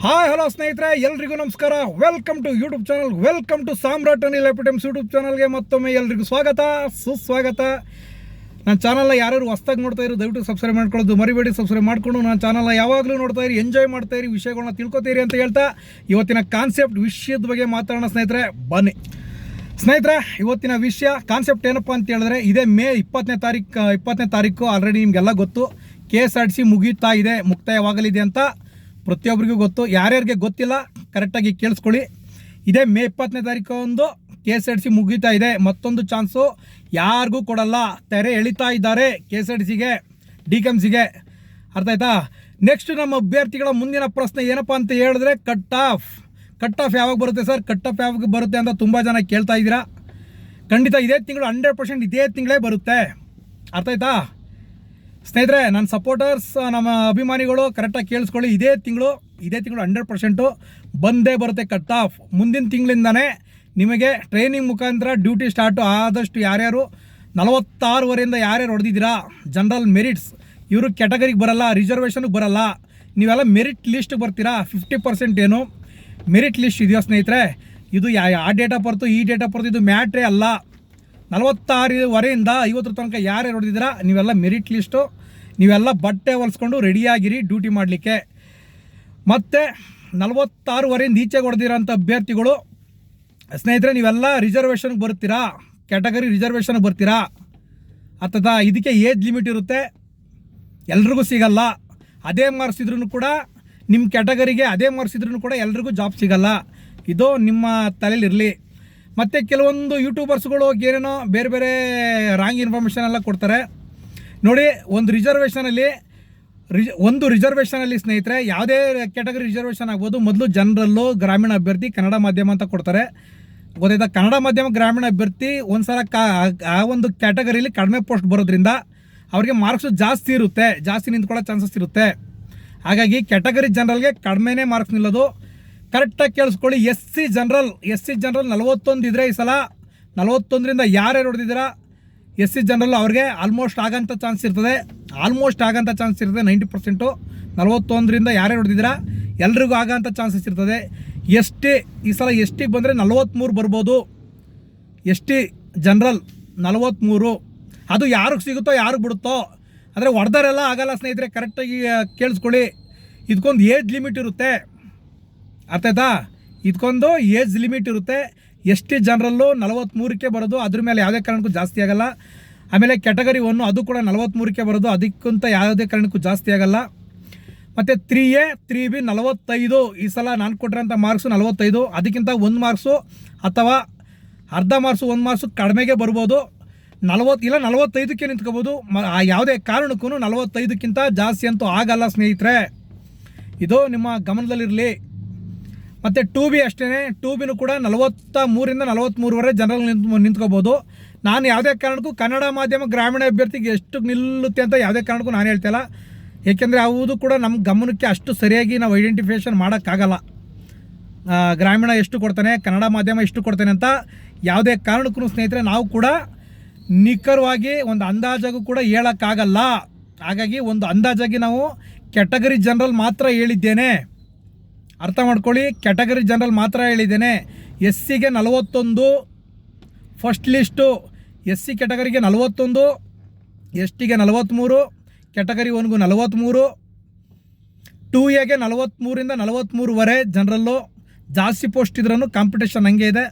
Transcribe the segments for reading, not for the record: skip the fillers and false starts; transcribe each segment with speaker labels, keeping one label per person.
Speaker 1: Hi hello ಸ್ನೇಹಿತರೆ, ಎಲ್ರಿಗೂ ನಮಸ್ಕಾರ. Welcome to YouTube channel, welcome to Samrat Anil ಎಪಿಟಮ್ಸ್ ಯೂಟ್ಯೂಬ್ ಚಾನಲ್ಗೆ ಮತ್ತೊಮ್ಮೆ ಎಲ್ರಿಗೂ ಸ್ವಾಗತ ಸುಸ್ವಾಗತ. ನನ್ನ ಚಾನಲ್ನ ಯಾರು ಹೊಸ್ದಾಗಿ ನೋಡ್ತಾ ಇರೋ ದಯವಿಟ್ಟು ಸಬ್ಸ್ಕ್ರೈಬ್ ಮಾಡ್ಕೊಳ್ಳೋದು ಮರಿಬೇಡಿ. ಸಬ್ಸ್ಕ್ರೈಬ್ ಮಾಡಿಕೊಂಡು ನನ್ನ ಚಾನಲ್ನ ಯಾವಾಗಲೂ ನೋಡ್ತಾ ಇರಿ, ಎಂಜಾಯ್ ಮಾಡ್ತಾ ಇರಿ, ವಿಷಯಗಳನ್ನ ತಿಳ್ಕೊತೀರಿ ಅಂತ ಹೇಳ್ತಾ ಇವತ್ತಿನ ಕಾನ್ಸೆಪ್ಟ್ ವಿಷಯದ ಬಗ್ಗೆ ಮಾತಾಡೋಣ ಸ್ನೇಹಿತರೆ. ಬನ್ನಿ ಸ್ನೇಹಿತರೆ, ಇವತ್ತಿನ ವಿಷಯ ಕಾನ್ಸೆಪ್ಟ್ ಏನಪ್ಪ ಅಂತ ಹೇಳಿದ್ರೆ, ಇದೇ ಮೇ 20ನೇ ತಾರೀಕು ಆಲ್ರೆಡಿ ನಿಮಗೆಲ್ಲ ಗೊತ್ತು. KSRTC ಮುಗಿತಾ ಇದೆ, ಮುಕ್ತಾಯವಾಗಲಿದೆ ಅಂತ ಪ್ರತಿಯೊಬ್ಬರಿಗೂ ಗೊತ್ತು. ಯಾರ್ಯಾರಿಗೆ ಗೊತ್ತಿಲ್ಲ ಕರೆಕ್ಟಾಗಿ ಕೇಳಿಸ್ಕೊಳ್ಳಿ. ಇದೇ ಮೇ 20ನೇ ತಾರೀಕು ಒಂದು KSRTC ಮುಗೀತಾ ಇದೆ. ಮತ್ತೊಂದು ಚಾನ್ಸು ಯಾರಿಗೂ ಕೊಡಲ್ಲ. ತೆರೆ ಎಳಿತಾ ಇದ್ದಾರೆ KSRTCಗೆ, DKEMSಗೆ. ಅರ್ಥ ಆಯ್ತಾ? ನೆಕ್ಸ್ಟ್ ನಮ್ಮ ಅಭ್ಯರ್ಥಿಗಳ ಮುಂದಿನ ಪ್ರಶ್ನೆ ಏನಪ್ಪ ಅಂತ ಹೇಳಿದ್ರೆ, ಕಟ್ ಆಫ್ ಯಾವಾಗ ಬರುತ್ತೆ ಸರ್, ಕಟ್ ಆಫ್ ಯಾವಾಗ ಬರುತ್ತೆ ಅಂತ ತುಂಬ ಜನ ಕೇಳ್ತಾ ಇದ್ದೀರಾ. ಖಂಡಿತ ಇದೇ ತಿಂಗಳು 100% ಇದೇ ತಿಂಗಳೇ ಬರುತ್ತೆ. ಅರ್ಥ ಆಯ್ತಾ ಸ್ನೇಹಿತರೆ? ನನ್ನ ಸಪೋರ್ಟರ್ಸ್, ನಮ್ಮ ಅಭಿಮಾನಿಗಳು ಕರೆಕ್ಟಾಗಿ ಕೇಳಿಸ್ಕೊಳ್ಳಿ. ಇದೇ ತಿಂಗಳು 100% ಬಂದೇ ಬರುತ್ತೆ ಕಟ್ ಆಫ್. ಮುಂದಿನ ತಿಂಗಳಿಂದನೇ ನಿಮಗೆ ಟ್ರೈನಿಂಗ್ ಮುಖಾಂತರ ಡ್ಯೂಟಿ ಸ್ಟಾರ್ಟು. ಆದಷ್ಟು ಯಾರ್ಯಾರು 46ವರೆಯಿಂದ ಯಾರ್ಯಾರು ಹೊಡೆದಿದ್ದೀರಾ ಜನರಲ್ ಮೆರಿಟ್ಸ್, ಇವರು ಕ್ಯಾಟಗರಿಗೆ ಬರಲ್ಲ, ರಿಸರ್ವೇಷನ್ಗೆ ಬರಲ್ಲ. ನೀವೆಲ್ಲ ಮೆರಿಟ್ ಲಿಸ್ಟಿಗೆ ಬರ್ತೀರಾ. 50% ಏನು ಮೆರಿಟ್ ಲಿಸ್ಟ್ ಇದೆಯೋ ಸ್ನೇಹಿತರೆ, ಇದು ಆ ಡೇಟ್ ಆಫ್ ಬರ್ತು ಈ ಡೇಟ್ ಆಫ್ ಬರ್ತು ಇದು ಮ್ಯಾಟ್ರೇ ಅಲ್ಲ. 46ವರೆಯಿಂದ 50 ತನಕ ಯಾರ್ಯಾರು ಹೊಡೆದಿದ್ದೀರಾ ನೀವೆಲ್ಲ ಮೆರಿಟ್ ಲಿಸ್ಟು. ನೀವೆಲ್ಲ ಬಟ್ಟೆ ಹೊಲಿಸ್ಕೊಂಡು ರೆಡಿಯಾಗಿರಿ ಡ್ಯೂಟಿ ಮಾಡಲಿಕ್ಕೆ. ಮತ್ತು 46ವರೆಯಿಂದ ಈಚೆಗೆ ಹೊಡೆದಿರೋಂಥ ಅಭ್ಯರ್ಥಿಗಳು ಸ್ನೇಹಿತರೆ, ನೀವೆಲ್ಲ ರಿಸರ್ವೇಷನ್ಗೆ ಬರ್ತೀರಾ, ಕ್ಯಾಟಗರಿ ರಿಸರ್ವೇಷನ್ಗೆ ಬರ್ತೀರಾ. ಅರ್ಥದ? ಇದಕ್ಕೆ ಏಜ್ ಲಿಮಿಟ್ ಇರುತ್ತೆ, ಎಲ್ರಿಗೂ ಸಿಗಲ್ಲ. ಅದೇ ಮಾರ್ಕ್ಸ್ ಇದ್ರೂ ಕೂಡ ನಿಮ್ಮ ಕ್ಯಾಟಗರಿಗೆ ಅದೇ ಮಾರ್ಕ್ಸ್ ಇದ್ರೂ ಕೂಡ ಎಲ್ರಿಗೂ ಜಾಬ್ ಸಿಗಲ್ಲ. ಇದು ನಿಮ್ಮ ತಲೆಯಲ್ಲಿರಲಿ. ಮತ್ತು ಕೆಲವೊಂದು ಯೂಟ್ಯೂಬರ್ಸ್ಗಳು ಏನೇನೋ ಬೇರೆ ಬೇರೆ ರಾಂಗ್ ಇನ್ಫಾರ್ಮೇಷನ್ ಎಲ್ಲ ಕೊಡ್ತಾರೆ ನೋಡಿ. ಒಂದು ರಿಸರ್ವೇಷನಲ್ಲಿ ಸ್ನೇಹಿತರೆ, ಯಾವುದೇ ಕ್ಯಾಟಗರಿ ರಿಸರ್ವೇಷನ್ ಆಗ್ಬೋದು. ಮೊದಲು ಜನರಲ್ಲು, ಗ್ರಾಮೀಣ ಅಭ್ಯರ್ಥಿ, ಕನ್ನಡ ಮಾಧ್ಯಮ ಅಂತ ಕೊಡ್ತಾರೆ. ಗೊತ್ತಾಯ್ತಾ? ಕನ್ನಡ ಮಾಧ್ಯಮ ಗ್ರಾಮೀಣ ಅಭ್ಯರ್ಥಿ ಒಂದು ಸಲ ಆ ಒಂದು ಕ್ಯಾಟಗರಿಲಿ ಕಡಿಮೆ ಪೋಸ್ಟ್ ಬರೋದ್ರಿಂದ ಅವ್ರಿಗೆ ಮಾರ್ಕ್ಸು ಜಾಸ್ತಿ ಇರುತ್ತೆ, ಜಾಸ್ತಿ ನಿಂತ್ಕೊಳ್ಳೋ ಚಾನ್ಸಸ್ ಇರುತ್ತೆ. ಹಾಗಾಗಿ ಕ್ಯಾಟಗರಿ ಜನರಲ್ಗೆ ಕಡಿಮೆನೇ ಮಾರ್ಕ್ಸ್ ನಿಲ್ಲೋದು. ಕರೆಕ್ಟಾಗಿ ಕೇಳಿಸ್ಕೊಳ್ಳಿ. ಎಸ್ ಸಿ ಜನರಲ್ 41 ಇದ್ದರೆ ಈ ಸಲ 41ರಿಂದ ಯಾರ್ಯಾರು ಹೊಡೆದಿದ್ದೀರಾ ಎಸ್ ಸಿ ಜನರಲ್ ಅವ್ರಿಗೆ ಆಲ್ಮೋಸ್ಟ್ ಆಗೋಂಥ ಚಾನ್ಸ್ ಇರ್ತದೆ. 90%. 41ರಿಂದ ಯಾರ್ಯಾರು ಹೊಡೆದಿದ್ದೀರಾ ಎಲ್ರಿಗೂ ಆಗೋಂಥ ಚಾನ್ಸಸ್ ಇರ್ತದೆ. ಈ ಸಲ ಎಸ್ ಟಿಗೆ ಬಂದರೆ 43 ಬರ್ಬೋದು. S T general 43. ಅದು ಯಾರಿಗೆ ಸಿಗುತ್ತೋ ಯಾರಿಗೆ ಬಿಡುತ್ತೋ. ಆದರೆ ಹೊಡೆದರೆಲ್ಲ ಆಗಲ್ಲ ಸ್ನೇಹಿತರೆ, ಕರೆಕ್ಟಾಗಿ ಕೇಳಿಸ್ಕೊಳ್ಳಿ. ಇದಕ್ಕೊಂದು ಏಜ್ ಲಿಮಿಟ್ ಇರುತ್ತೆ. ಅರ್ಥ ಆಯ್ತಾ? ಇದಕ್ಕೊಂದು ಏಜ್ ಲಿಮಿಟ್ ಇರುತ್ತೆ. ಎಸ್ ಟಿ ಜನರಲ್ಲು 43ಕ್ಕೆ ಬರೋದು, ಅದ್ರ ಮೇಲೆ ಯಾವುದೇ ಕಾರಣಕ್ಕೂ ಜಾಸ್ತಿ ಆಗಲ್ಲ. ಆಮೇಲೆ ಕ್ಯಾಟಗರಿ 1 ಅದು ಕೂಡ 43ಕ್ಕೆ ಬರೋದು, ಅದಕ್ಕಿಂತ ಯಾವುದೇ ಕಾರಣಕ್ಕೂ ಜಾಸ್ತಿ ಆಗಲ್ಲ. ಮತ್ತು 3A 3B 45. ಈ ಸಲ ನಾನು ಕೊಟ್ಟಿರೋಂಥ ಮಾರ್ಕ್ಸು 45. ಅದಕ್ಕಿಂತ 1 ಮಾರ್ಕ್ಸು ಅಥವಾ ಅರ್ಧ ಮಾರ್ಕ್ಸು 1 ಮಾರ್ಕ್ಸು ಕಡಿಮೆಗೆ ಬರ್ಬೋದು. 40 ಇಲ್ಲ 45ಕ್ಕೆ ನಿಂತ್ಕೋಬೋದು. ಯಾವುದೇ ಕಾರಣಕ್ಕೂ 45ಕ್ಕಿಂತ ಜಾಸ್ತಿ ಅಂತೂ ಆಗಲ್ಲ ಸ್ನೇಹಿತರೆ, ಇದು ನಿಮ್ಮ ಗಮನದಲ್ಲಿರಲಿ. ಮತ್ತು 2B ಅಷ್ಟೇ. 2Bನೂ ಕೂಡ 43ರಿಂದ 43ವರೆ ಜನರಲ್ ನಿಂತ್ಕೋಬೋದು. ನಾನು ಯಾವುದೇ ಕಾರಣಕ್ಕೂ ಕನ್ನಡ ಮಾಧ್ಯಮ ಗ್ರಾಮೀಣ ಅಭ್ಯರ್ಥಿಗೆ ಎಷ್ಟು ನಿಲ್ಲುತ್ತೆ ಅಂತ ಯಾವುದೇ ಕಾರಣಕ್ಕೂ ನಾನು ಹೇಳ್ತಿಲ್ಲ. ಏಕೆಂದರೆ ಅದು ಕೂಡ ನಮ್ಮ ಗಮನಕ್ಕೆ ಅಷ್ಟು ಸರಿಯಾಗಿ ನಾವು ಐಡೆಂಟಿಫಿಕೇಷನ್ ಮಾಡೋಕ್ಕಾಗಲ್ಲ. ಗ್ರಾಮೀಣ ಎಷ್ಟು ಕೊಡ್ತಾನೆ, ಕನ್ನಡ ಮಾಧ್ಯಮ ಎಷ್ಟು ಕೊಡ್ತಾನೆ ಅಂತ ಯಾವುದೇ ಕಾರಣಕ್ಕೂ ಸ್ನೇಹಿತರೆ ನಾವು ಕೂಡ ನಿಖರವಾಗಿ ಒಂದು ಅಂದಾಜಾಗೂ ಕೂಡ ಹೇಳೋಕ್ಕಾಗಲ್ಲ. ಹಾಗಾಗಿ ಒಂದು ಅಂದಾಜಾಗಿ ನಾವು ಕ್ಯಾಟಗರಿ ಜನರಲ್ ಮಾತ್ರ ಹೇಳಿದ್ದೇನೆ. ಅರ್ಥ ಮಾಡ್ಕೊಳ್ಳಿ, ಕ್ಯಾಟಗರಿ ಜನರಲ್ ಮಾತ್ರ ಹೇಳಿದ್ದೇನೆ. ಎಸ್ ಸಿಗೆ 41 ಫಸ್ಟ್ ಲಿಸ್ಟು. ಎಸ್ ಸಿ ಕ್ಯಾಟಗರಿಗೆ 41, ಎಸ್ ಟಿಗೆ 43, ಕ್ಯಾಟಗರಿ 1ಗೂ 43, 2Aಗೆ 43ರಿಂದ 43ವರೆ ಜನರಲ್ಲು. ಜಾಸ್ತಿ ಪೋಸ್ಟ್ ಇದ್ರೂ ಕಾಂಪಿಟೇಷನ್ ಹಂಗೆ ಇದೆ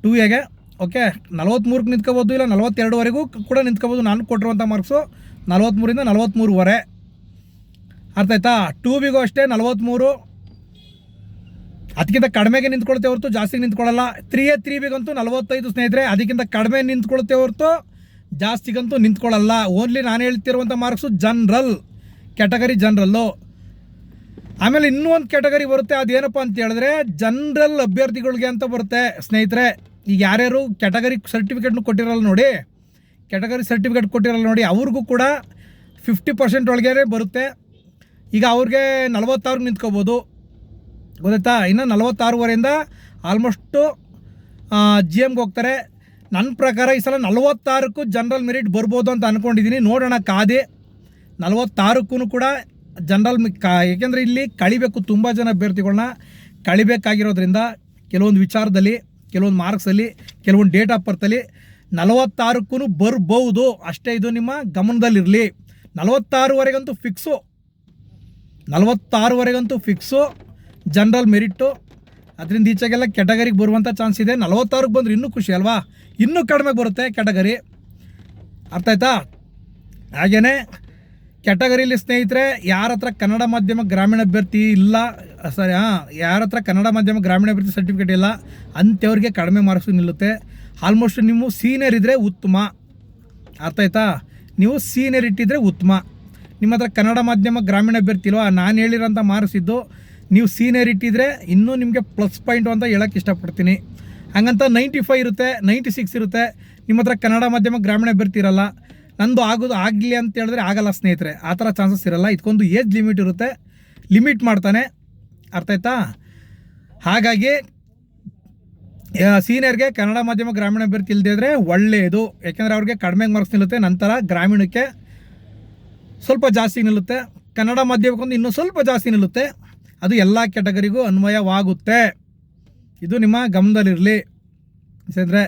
Speaker 1: 2Aಗೆ. ಓಕೆ, 43ಕ್ಕೆ ನಿಂತ್ಕೋಬೋದು, ಇಲ್ಲ 42ವರೆಗೂ ಕೂಡ ನಿಂತ್ಕೋಬೋದು. ನಾನು ಕೊಟ್ಟಿರುವಂಥ ಮಾರ್ಕ್ಸು 43ರಿಂದ 43ವರೆ. ಅರ್ಥ ಆಯ್ತಾ? 2Bಗೂ ಅಷ್ಟೇ 43. ಅದಕ್ಕಿಂತ ಕಡಿಮೆಗೆ ನಿಂತ್ಕೊಳ್ತೇ ಹೊರತು ಜಾಸ್ತಿ ನಿಂತ್ಕೊಳ್ಳಲ್ಲ. 3A 3Bಗಂತೂ 45 ಸ್ನೇಹಿತರೆ, ಅದಕ್ಕಿಂತ ಕಡಿಮೆ ನಿಂತ್ಕೊಳ್ತೇ ಹೊರತು ಜಾಸ್ತಿಗಂತೂ ನಿಂತ್ಕೊಳ್ಳಲ್ಲ. ಓನ್ಲಿ ನಾನು ಹೇಳ್ತಿರುವಂಥ ಮಾರ್ಕ್ಸು ಜನರಲ್, ಕ್ಯಾಟಗರಿ ಜನರಲ್ಲು. ಆಮೇಲೆ ಇನ್ನೂ ಒಂದು ಕ್ಯಾಟಗರಿ ಬರುತ್ತೆ, ಅದೇನಪ್ಪ ಅಂತ ಹೇಳಿದ್ರೆ ಜನರಲ್ ಅಭ್ಯರ್ಥಿಗಳಿಗೆ ಅಂತ ಬರುತ್ತೆ ಸ್ನೇಹಿತರೆ. ಈಗ ಯಾರ್ಯಾರು ಕ್ಯಾಟಗರಿ ಸರ್ಟಿಫಿಕೇಟ್ನು ಕೊಟ್ಟಿರಲ್ಲ ನೋಡಿ, ಕ್ಯಾಟಗರಿ ಸರ್ಟಿಫಿಕೇಟ್ ಕೊಟ್ಟಿರಲ್ಲ ನೋಡಿ, ಅವ್ರಿಗೂ ಕೂಡ 50% ಒಳಗೆ ಬರುತ್ತೆ. ಈಗ ಅವ್ರಿಗೆ 46 ನಿಂತ್ಕೋಬೋದು. ಗೊತ್ತಾಯ್ತಾ? ಇನ್ನು 46ವರೆಯಿಂದ ಆಲ್ಮೋಸ್ಟು GMಗೆ ಹೋಗ್ತಾರೆ. ನನ್ನ ಪ್ರಕಾರ ಈ ಸಲ 46ಕ್ಕೂ ಜನರಲ್ ಮೆರಿಟ್ ಬರ್ಬೋದು ಅಂತ ಅಂದ್ಕೊಂಡಿದ್ದೀನಿ. ನೋಡೋಣ ಕಾದೆ. 46ಕ್ಕೂ ಕೂಡ ಜನರಲ್ ಏಕೆಂದರೆ ಇಲ್ಲಿ ಕಳಿಬೇಕು, ತುಂಬ ಜನ ಅಭ್ಯರ್ಥಿಗಳನ್ನ ಕಳಿಬೇಕಾಗಿರೋದ್ರಿಂದ ಕೆಲವೊಂದು ವಿಚಾರದಲ್ಲಿ, ಕೆಲವೊಂದು ಮಾರ್ಕ್ಸಲ್ಲಿ, ಕೆಲವೊಂದು ಡೇಟ್ ಆಫ್ ಬರ್ತಲ್ಲಿ 46ಕ್ಕೂ ಬರ್ಬೋದು ಅಷ್ಟೇ. ಇದು ನಿಮ್ಮ ಗಮನದಲ್ಲಿರಲಿ. 46ವರೆಗಂತೂ ಫಿಕ್ಸು, 46ವರೆಗಂತೂ ಫಿಕ್ಸು ಜನರಲ್ ಮೆರಿಟು. ಅದರಿಂದ ಈಚೆಗೆಲ್ಲ ಕ್ಯಾಟಗರಿಗೆ ಬರುವಂಥ ಚಾನ್ಸ್ ಇದೆ. 46ಕ್ಕೆ ಬಂದರೆ ಇನ್ನೂ ಖುಷಿ ಅಲ್ವಾ, ಇನ್ನೂ ಕಡಿಮೆ ಬರುತ್ತೆ ಕ್ಯಾಟಗರಿ, ಅರ್ಥ ಆಯ್ತಾ? ಹಾಗೆಯೇ ಕ್ಯಾಟಗರಿಲಿ ಸ್ನೇಹಿತರೆ ಯಾರ ಹತ್ರ ಕನ್ನಡ ಮಾಧ್ಯಮ ಗ್ರಾಮೀಣ ಅಭ್ಯರ್ಥಿ ಇಲ್ಲ, ಸರಿ ಯಾರ ಹತ್ರ ಕನ್ನಡ ಮಾಧ್ಯಮ ಗ್ರಾಮೀಣ ಅಭ್ಯರ್ಥಿ ಸರ್ಟಿಫಿಕೇಟ್ ಇಲ್ಲ ಅಂಥವ್ರಿಗೆ ಕಡಿಮೆ ಮಾರ್ಕ್ಸ್ ನಿಲ್ಲುತ್ತೆ. ಆಲ್ಮೋಸ್ಟ್ ನೀವು ಸೀನಿಯರ್ ಇದ್ದರೆ ಉತ್ತಮ, ಅರ್ಥ ಆಯ್ತಾ? ನೀವು ಸೀನಿಯರ್ ಇಟ್ಟಿದ್ರೆ ಉತ್ತಮ. ನಿಮ್ಮ ಹತ್ರ ಕನ್ನಡ ಮಾಧ್ಯಮ ಗ್ರಾಮೀಣ ಅಭ್ಯರ್ಥಿ ಇಲ್ವಾ, ನಾನು ಹೇಳಿರೋಂಥ ಮಾರ್ಕ್ಸ್ ಇದ್ದು ನೀವು ಸೀನಿಯರ್ ಇಟ್ಟಿದ್ರೆ ಇನ್ನೂ ನಿಮಗೆ ಪ್ಲಸ್ ಪಾಯಿಂಟು ಅಂತ ಹೇಳೋಕ್ಕೆ ಇಷ್ಟಪಡ್ತೀನಿ. ಹಾಗಂತ 95 ಇರುತ್ತೆ, 96 ಇರುತ್ತೆ. ನಿಮ್ಮ ಹತ್ರ ಕನ್ನಡ ಮಾಧ್ಯಮ ಗ್ರಾಮೀಣ ಅಭ್ಯರ್ಥಿ ಇರಲ್ಲ, ನಂದು ಆಗಲಿ ಅಂತ ಹೇಳಿದ್ರೆ ಆಗಲ್ಲ ಸ್ನೇಹಿತರೆ, ಆ ಥರ ಚಾನ್ಸಸ್ ಇರಲ್ಲ. ಇದಕ್ಕೊಂದು ಏಜ್ ಲಿಮಿಟ್ ಇರುತ್ತೆ, ಲಿಮಿಟ್ ಮಾಡ್ತಾನೆ, ಅರ್ಥ ಆಯ್ತಾ? ಹಾಗಾಗಿ ಸೀನಿಯರ್ಗೆ ಕನ್ನಡ ಮಾಧ್ಯಮ ಗ್ರಾಮೀಣ ಅಭ್ಯರ್ಥಿ ಇಲ್ಲದೇ ಇದ್ದರೆ ಒಳ್ಳೆಯದು, ಯಾಕೆಂದರೆ ಅವ್ರಿಗೆ ಕಡಿಮೆ ಮಾರ್ಕ್ಸ್ ನಿಲ್ಲುತ್ತೆ. ನಂತರ ಗ್ರಾಮೀಣಕ್ಕೆ ಸ್ವಲ್ಪ ಜಾಸ್ತಿ ನಿಲ್ಲುತ್ತೆ, ಕನ್ನಡ ಮಾಧ್ಯಮಕ್ಕೊಂದು ಇನ್ನೂ ಸ್ವಲ್ಪ ಜಾಸ್ತಿ ನಿಲ್ಲುತ್ತೆ. ಅದು ಎಲ್ಲ ಕ್ಯಾಟಗರಿಗೂ ಅನ್ವಯವಾಗುತ್ತೆ. ಇದು ನಿಮ್ಮ ಗಮನದಲ್ಲಿರಲಿ ಸ್ನೇಹಿತರೆ.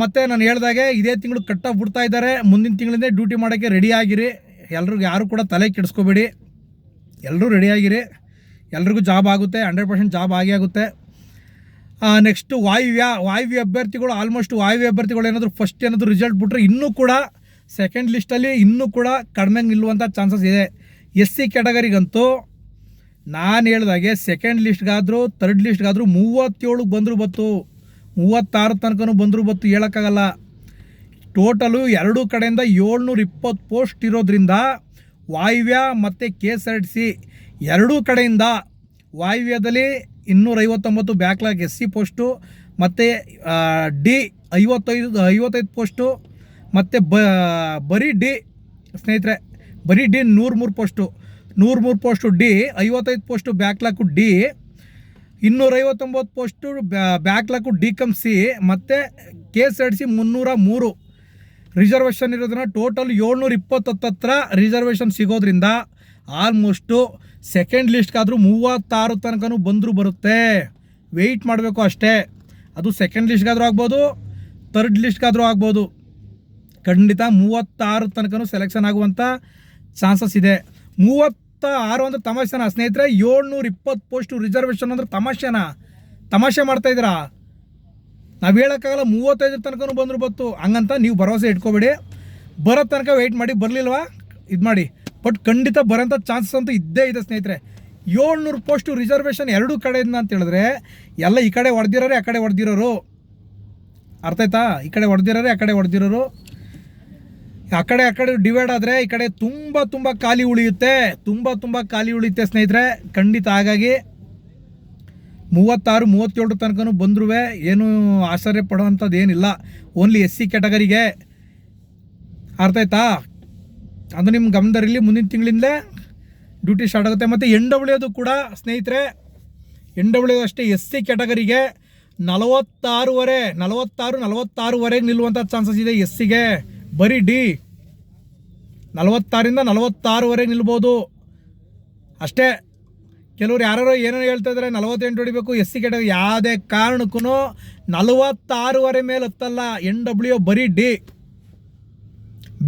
Speaker 1: ಮತ್ತು ನಾನು ಹೇಳ್ದಾಗೆ ಇದೇ ತಿಂಗಳು ಕಟ್ ಆಫ್ ಬಿಡ್ತಾ ಇದ್ದಾರೆ. ಮುಂದಿನ ತಿಂಗಳಿಂದ ಡ್ಯೂಟಿ ಮಾಡೋಕ್ಕೆ ರೆಡಿ ಆಗಿರಿ. ಎಲ್ರಿಗೂ ಯಾರು ಕೂಡ ತಲೆ ಕೆಡಿಸ್ಕೋಬೇಡಿ, ಎಲ್ಲರೂ ರೆಡಿಯಾಗಿರಿ. ಎಲ್ರಿಗೂ ಜಾಬ್ ಆಗುತ್ತೆ, 100% ಜಾಬ್ ಆಗೇ ಆಗುತ್ತೆ. ನೆಕ್ಸ್ಟು ವಾಯುವ್ಯ ಅಭ್ಯರ್ಥಿಗಳು, ಆಲ್ಮೋಸ್ಟ್ ವಾಯುವ್ಯ ಅಭ್ಯರ್ಥಿಗಳು ಏನಾದರೂ ಫಸ್ಟ್ ಏನಾದರೂ ರಿಸಲ್ಟ್ ಬಿಟ್ಟರೆ ಇನ್ನೂ ಕೂಡ ಸೆಕೆಂಡ್ ಲಿಸ್ಟಲ್ಲಿ ಇನ್ನೂ ಕೂಡ ಕಡಿಮೆ ನಿಲ್ಲುವಂಥ ಚಾನ್ಸಸ್ ಇದೆ. SC ಕ್ಯಾಟಗರಿಗಂತೂ ನಾನು ಹೇಳ್ದಾಗೆ ಸೆಕೆಂಡ್ ಲಿಸ್ಟ್ಗಾದರೂ ಥರ್ಡ್ ಲಿಸ್ಟ್ಗಾದರೂ 37 ಬಂದರೂ ಬತ್ತು, 36 ತನಕನೂ ಬಂದರೂ ಬತ್ತು, ಹೇಳೋಕ್ಕಾಗಲ್ಲ. ಟೋಟಲು ಎರಡೂ ಕಡೆಯಿಂದ 720 ಪೋಸ್ಟ್ ಇರೋದ್ರಿಂದ ವಾಯುವ್ಯ ಮತ್ತು KSRTC ಎರಡೂ ಕಡೆಯಿಂದ ವಾಯುವ್ಯದಲ್ಲಿ 259 ಬ್ಯಾಕ್ಲಾಗ್ SC ಪೋಸ್ಟು ಮತ್ತು D 55 ಪೋಸ್ಟು ಮತ್ತು ಬರೀ D ಸ್ನೇಹಿತರೆ, ಬರೀ D 103 post, 103 post D, 55 post backlog D, 259 post backlog D.Com.C ಮತ್ತು KSRTC 303 ರಿಸರ್ವೇಷನ್ ಇರೋದನ್ನ ಟೋಟಲ್ 720 ಹತ್ರ ರಿಸರ್ವೇಷನ್ ಸಿಗೋದ್ರಿಂದ ಆಲ್ಮೋಸ್ಟು ಸೆಕೆಂಡ್ ಲಿಸ್ಟ್ಗಾದರೂ 36 ತನಕನೂ ಬಂದರೂ ಬರುತ್ತೆ. ವೆಯ್ಟ್ ಮಾಡಬೇಕು ಅಷ್ಟೇ. ಅದು ಸೆಕೆಂಡ್ ಲಿಸ್ಟ್ಗಾದರೂ ಆಗ್ಬೋದು, ಥರ್ಡ್ ಲಿಸ್ಟ್ಗಾದರೂ ಆಗ್ಬೋದು. ಖಂಡಿತ 36 ತನಕನೂ ಸೆಲೆಕ್ಷನ್ ಆಗುವಂಥ ಚಾನ್ಸಸ್ ಇದೆ. 36 ಅಂದರೆ ತಮಾಷೆನಾ ಸ್ನೇಹಿತರೆ? 720 ಪೋಸ್ಟು ರಿಸರ್ವೇಷನ್ ಅಂದರೆ ತಮಾಷೆ ಮಾಡ್ತಾಯಿದ್ದೀರಾ? ನಾವು ಹೇಳೋಕ್ಕಾಗಲ್ಲ. 35 ತನಕನೂ ಬಂದರೂ ಬತ್ತು, ಹಂಗಂತ ನೀವು ಭರವಸೆ ಇಟ್ಕೋಬೇಡಿ. ಬರೋ ತನಕ ವೆಯ್ಟ್ ಮಾಡಿ, ಬರಲಿಲ್ವಾ ಇದು ಮಾಡಿ. ಬಟ್ ಖಂಡಿತ ಬರೋಂಥ ಚಾನ್ಸಸ್ ಅಂತೂ ಇದ್ದೇ ಇದೆ ಸ್ನೇಹಿತರೆ. 700 ಪೋಸ್ಟು ರಿಸರ್ವೇಷನ್ ಎರಡೂ ಕಡೆಯಿಂದ ಅಂತ ಹೇಳಿದ್ರೆ ಎಲ್ಲ ಈ ಕಡೆ ಹೊಡೆದಿರೋರೆ, ಆ ಕಡೆ ಹೊಡೆದಿರೋರು, ಅರ್ಥ ಆಯ್ತಾ? ಈ ಕಡೆ ಹೊಡೆದಿರೋರೆ, ಆ ಕಡೆ ಹೊಡೆದಿರೋರು, ಆ ಕಡೆ ಡಿವೈಡ್ ಆದರೆ ಈ ಕಡೆ ತುಂಬ ಖಾಲಿ ಉಳಿಯುತ್ತೆ, ತುಂಬ ಖಾಲಿ ಉಳಿಯುತ್ತೆ ಸ್ನೇಹಿತರೆ ಖಂಡಿತ. ಹಾಗಾಗಿ 36, 37 ತನಕನೂ ಬಂದರೂ ಏನು ಆಶ್ಚರ್ಯ ಪಡುವಂಥದ್ದು ಏನಿಲ್ಲ. ಓನ್ಲಿ SC ಕ್ಯಾಟಗರಿಗೆ, ಅರ್ಥ ಆಯ್ತಾ? ಅದು ನಿಮ್ಮ ಗಮನದಲ್ಲಿರಲಿ. ಮುಂದಿನ ತಿಂಗಳಿಂದಲೇ ಡ್ಯೂಟಿ ಸ್ಟಾರ್ಟ್ ಆಗುತ್ತೆ. ಮತ್ತು NW ಕೂಡ ಸ್ನೇಹಿತರೆ, NW ಅಷ್ಟೇ SC ಕ್ಯಾಟಗರಿಗೆ 46ವರೆಗೆ ನಿಲ್ಲುವಂಥ ಚಾನ್ಸಸ್ ಇದೆ. SCಗೆ ಬರೀ D 46ರಿಂದ 46ವರೆಗೆ ನಿಲ್ಬೋದು ಅಷ್ಟೇ. ಕೆಲವ್ರು ಯಾರು ಏನೋ ಹೇಳ್ತಾ ಇದ್ದಾರೆ 48 ಹೊಡಿಬೇಕು SC ಕ್ಯಾಟಗರಿ. ಯಾವುದೇ ಕಾರಣಕ್ಕೂ 46ವರೆ ಮೇಲೆ ಹತ್ತಲ್ಲ NW, ಬರೀ D.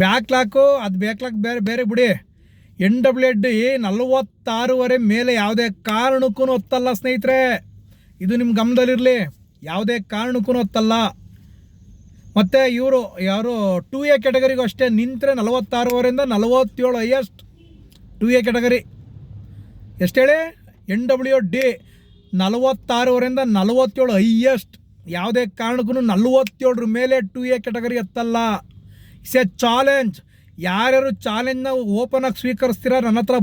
Speaker 1: ಬ್ಯಾಕ್ಲಾಕು ಅದು ಬ್ಯಾಕ್ಲಾಕ್ ಬೇರೆ ಬಿಡಿ. NW 46ವರೆ ಮೇಲೆ ಯಾವುದೇ ಕಾರಣಕ್ಕೂ ಹೊತ್ತಲ್ಲ ಸ್ನೇಹಿತರೆ. ಇದು ನಿಮ್ಮ ಗಮನದಲ್ಲಿರಲಿ, ಯಾವುದೇ ಕಾರಣಕ್ಕೂ ಹೊತ್ತಲ್ಲ. ಮತ್ತು ಇವರು ಯಾರು 2A ಕ್ಯಾಟಗರಿಗೂ ಅಷ್ಟೇ ನಿಂತರೆ 46ವರೆಯಿಂದ 47 ಹೈಯೆಸ್ಟ್ 2A ಕ್ಯಾಟಗರಿ. ಎಷ್ಟು ಹೇಳಿ? NW D 46ವರೆಯಿಂದ 47 ಹೈಯೆಸ್ಟ್. ಯಾವುದೇ ಕಾರಣಕ್ಕೂ 47ರ ಮೇಲೆ 2A ಕ್ಯಾಟಗರಿ ಎತ್ತಲ್ಲ. It's a challenge. ಯಾರ್ಯಾರು ಚಾಲೆಂಜ್ನ ಓಪನ್ ಆಗಿ ಸ್ವೀಕರಿಸ್ತೀರ ನನ್ನ ಹತ್ರ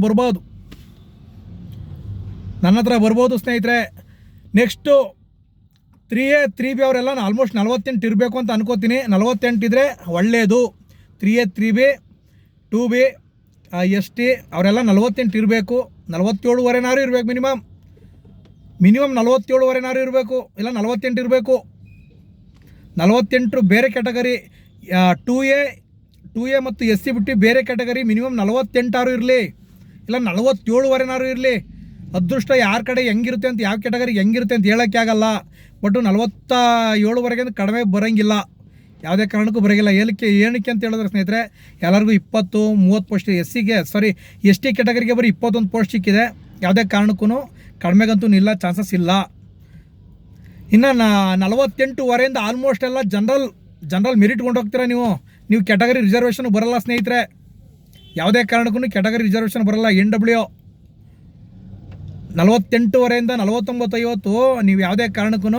Speaker 1: ಬರ್ಬೋದು ಸ್ನೇಹಿತರೆ. ನೆಕ್ಸ್ಟು 3A 3B ಅವರೆಲ್ಲ ಆಲ್ಮೋಸ್ಟ್ 48 ಇರಬೇಕು ಅಂತ ಅನ್ಕೋತೀನಿ. 48 ಇದ್ದರೆ ಒಳ್ಳೆಯದು. 3A 3B 2B ST ಅವರೆಲ್ಲ 48 ಇರಬೇಕು. 47ವರೆನಾರು ಇರಬೇಕು ಮಿನಿಮಮ್ 47ವರೆನಾರು ಇರಬೇಕು, ಇಲ್ಲ 48 ಇರಬೇಕು. 48 ಬೇರೆ ಕ್ಯಾಟಗರಿ. 2A 2A ಮತ್ತು SC ಬಿಟ್ಟು ಬೇರೆ ಕ್ಯಾಟಗರಿ ಮಿನಿಮಮ್ 48 ಇರಲಿ, ಇಲ್ಲ 47ವರೆನಾರು ಇರಲಿ. ಅದೃಷ್ಟ ಯಾರ ಕಡೆ ಹೆಂಗಿರುತ್ತೆ ಅಂತ, ಯಾವ ಕ್ಯಾಟಗರಿ ಹೆಂಗಿರುತ್ತೆ ಅಂತ ಹೇಳೋಕ್ಕೆ ಆಗಲ್ಲ. ಬಟ್ 47ವರೆಗೆ ಕಡಿಮೆ ಬರೋಂಗಿಲ್ಲ, ಯಾವುದೇ ಕಾರಣಕ್ಕೂ ಬರೋಂಗಿಲ್ಲ. ಏನಕ್ಕೆ ಅಂತ ಹೇಳಿದ್ರೆ ಸ್ನೇಹಿತರೆ, ಎಲ್ಲರಿಗೂ 20-30 ಪೋಸ್ಟ್ ST ಕ್ಯಾಟಗರಿಗೆ ಬರೀ 21 ಪೋಸ್ಟ್ ಸಿಕ್ಕಿದೆ. ಯಾವುದೇ ಕಾರಣಕ್ಕೂ ಕಡಿಮೆಗಂತೂ ಇಲ್ಲ, ಚಾನ್ಸಸ್ ಇಲ್ಲ. ಇನ್ನು 48ವರೆಯಿಂದ ಆಲ್ಮೋಸ್ಟ್ ಎಲ್ಲ ಜನರಲ್ ಮೆರಿಟ್ ಹೋಗ್ತೀರಾ ನೀವು ಕ್ಯಾಟಗರಿ ರಿಸರ್ವೇಷನ್ ಬರಲ್ಲ ಸ್ನೇಹಿತರೆ. ಯಾವುದೇ ಕಾರಣಕ್ಕೂ ಕ್ಯಾಟಗರಿ ರಿಸರ್ವೇಷನ್ ಬರಲ್ಲ. NW 48ವರೆಯಿಂದ 49-50 ನೀವು ಯಾವುದೇ ಕಾರಣಕ್ಕೂ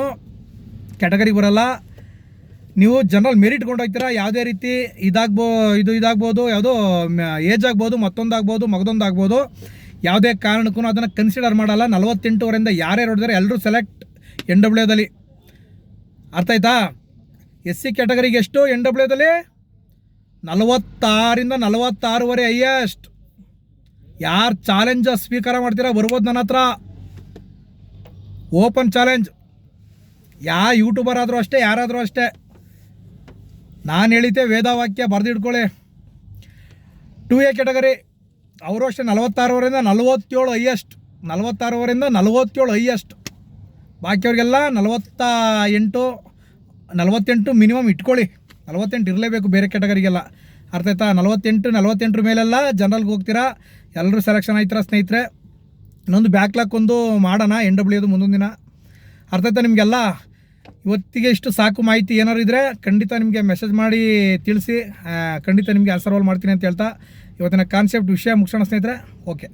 Speaker 1: ಕ್ಯಾಟಗರಿ ಬರಲ್ಲ. ನೀವು ಜನರಲ್ ಮೆರಿಟ್ ಹೋಗ್ತೀರಾ. ಯಾವುದೇ ರೀತಿ ಇದಾಗ್ಬೋದು, ಯಾವುದೋ ಏಜ್ ಆಗ್ಬೋದು, ಮತ್ತೊಂದಾಗ್ಬೋದು, ಮಗದೊಂದಾಗ್ಬೋದು, ಯಾವುದೇ ಕಾರಣಕ್ಕೂ ಅದನ್ನು ಕನ್ಸಿಡರ್ ಮಾಡಲ್ಲ. 48ವರೆಯಿಂದ ಯಾರ್ಯಾರು ಹೊಡೆದಾರೆ ಎಲ್ಲರೂ ಸೆಲೆಕ್ಟ್ NWದಲ್ಲಿ. ಅರ್ಥ ಆಯ್ತಾ? SC ಕ್ಯಾಟಗರಿಗೆ ಎಷ್ಟು NWದಲ್ಲಿ 46ರಿಂದ 46ವರೆ ಹೈಯೆಸ್ಟ್. ಯಾರು ಚಾಲೆಂಜ್ ಸ್ವೀಕಾರ ಮಾಡ್ತೀರಾ ಬರ್ಬೋದು ನನ್ನ ಹತ್ರ. Open challenge. ಯಾವ ಯೂಟ್ಯೂಬರ್ ಆದರೂ ಅಷ್ಟೇ, ಯಾರಾದರೂ ಅಷ್ಟೇ. ನಾನು ಹೇಳಿದ್ದೆ ವೇದವಾಕ್ಯ ಬರೆದಿಟ್ಕೊಳ್ಳಿ. 2A ಕ್ಯಾಟಗರಿ ಅವರು ಅಷ್ಟೇ 46ವರೆಯಿಂದ 47 ಹೈಯೆಸ್ಟ್. 46ವರೆಯಿಂದ 47 ಹೈಯೆಸ್ಟ್. ಬಾಕಿಯವ್ರಿಗೆಲ್ಲ 48 ಮಿನಿಮಮ್ ಇಟ್ಕೊಳ್ಳಿ. 48 ಇರಲೇಬೇಕು ಬೇರೆ ಕ್ಯಾಟಗರಿಗೆಲ್ಲ. ಅರ್ಥ ಆಯ್ತಾ? 48 ಮೇಲೆಲ್ಲ ಜನರಲ್ಗೆ ಹೋಗ್ತೀರಾ, ಎಲ್ಲರೂ ಸೆಲೆಕ್ಷನ್ ಆಯ್ತೀರಾ ಸ್ನೇಹಿತರೆ. ಇನ್ನೊಂದು ಬ್ಯಾಕ್ಲಾಕ್ ಒಂದು ಮಾಡೋಣ NW ಮುಂದೊಂದು ದಿನ. ಅರ್ಥ ಆಯ್ತಾ ನಿಮಗೆಲ್ಲ? ಇವತ್ತಿಗೆ ಇಷ್ಟು ಸಾಕು ಮಾಹಿತಿ. ಏನಾದ್ರು ಇದ್ದರೆ ಖಂಡಿತ ನಿಮಗೆ ಮೆಸೇಜ್ ಮಾಡಿ ತಿಳಿಸಿ, ಖಂಡಿತ ನಿಮಗೆ ಆನ್ಸರ್ ಮಾಡ್ತೀನಿ ಅಂತ ಹೇಳ್ತಾ ಇವತ್ತಿನ ಕಾನ್ಸೆಪ್ಟ್ ವಿಷಯ ಮುಗಿಸೋಣ ಸ್ನೇಹಿತರೆ. ಓಕೆ.